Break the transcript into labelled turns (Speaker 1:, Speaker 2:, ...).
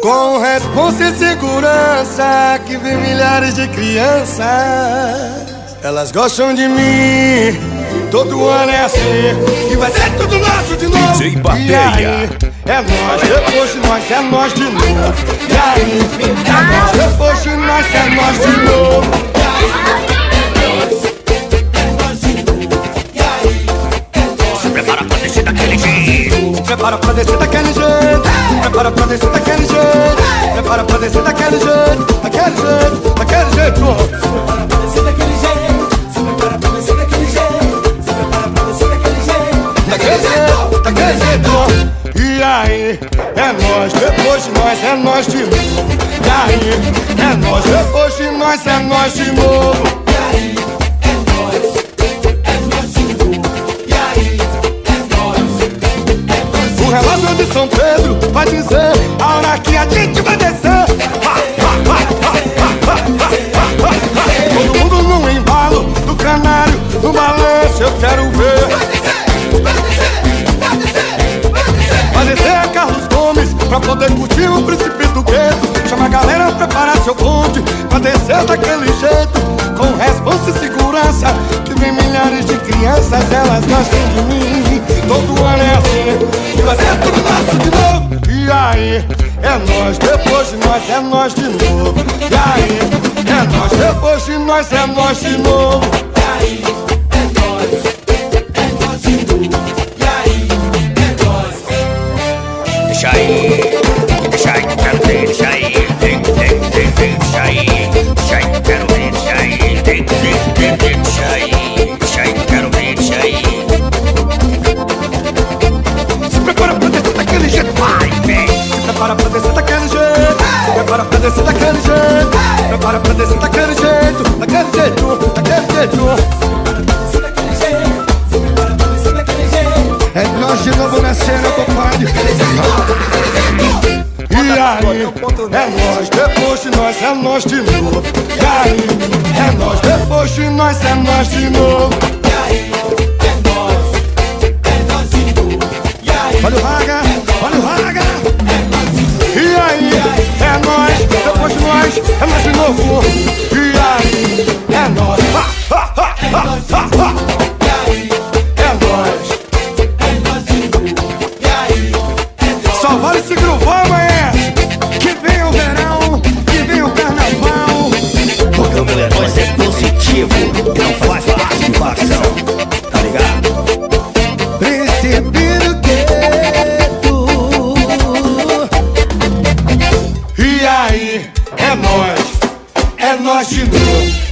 Speaker 1: Com responsa e segurança que vem milhares de crianças. Elas gostam de mim, todo ano é assim. E vai ser tudo nosso de novo.
Speaker 2: DJ Bateia.
Speaker 1: E aí, é nós, depois de nós, é nós de novo. E aí, é nós, depois de nós, é nós de novo.
Speaker 2: Prepara pra descer daquele jeito.
Speaker 1: Prepara pra descer daquele jeito. Prepara pra descer daquele jeito. Prepara pra descer daquele jeito. Daquele jeito, daquele jeito.
Speaker 3: Prepara pra descer daquele jeito. Prepara pra descer daquele jeito. Prepara pra descer daquele jeito.
Speaker 1: Daquele jeito, daquele jeito. E aí, é nós, depois de nós, é nós de novo. E aí, é nós, depois de nós, é nós de novo.
Speaker 3: E aí, é nós de novo. E aí, é nós.
Speaker 1: O relógio de São Pedro vai dizer a hora que a gente vai descer. Todo mundo no embalo, do canário, no balanço, eu quero ver. Vai descer a Carlos Gomes pra poder curtir o príncipe do gueto. Chama a galera a preparar seu bonde pra descer daquele jeito. Com responsa e segurança que vem milhares de crianças. Elas gostam de mim, todo ano é assim. E vai ser tudo nosso de novo. E aí, é nós, depois de nós, é nós de novo. E aí, é nós, depois de nós, é nós de novo.
Speaker 3: E aí, é nós de novo. E aí, é nós.
Speaker 2: Deixa aí, quero ver, deixa aí. Vem, deixa aí. Deixa aí, quero ver, deixa aí. Vem, deixa aí, quero ver, deixa aí.
Speaker 1: Se prepara pra descer daquele jeito.
Speaker 2: Vai, vem.
Speaker 1: Se prepara pra descer daquele jeito. Se prepara pra descer daquele jeito. Se prepara pra descer daquele jeito. Daquele jeito, daquele jeito.
Speaker 3: Descer daquele jeito. Prepara pra descer daquele jeito.
Speaker 1: É nós de novo na cena, compadre. E aí, é nós, depois de nós, é nós de novo. E aí, é nós, depois de nós, é nós de novo.
Speaker 3: E aí, é nós de novo. E aí,
Speaker 1: Olha o raga, olha o raga. E aí, é nós, depois de nós, é nós de novo. E aí, é nós.
Speaker 3: e aí,
Speaker 1: É nós.
Speaker 3: é nós de novo. E aí, é nós.
Speaker 1: Só vale se gruvar, amanhã. Que vem o verão, que vem o carnaval.
Speaker 2: Porque o meu é nós, é positivo e não faz parte de facção. Tá ligado?
Speaker 1: Príncipe do gueto. E aí, é nós de novo.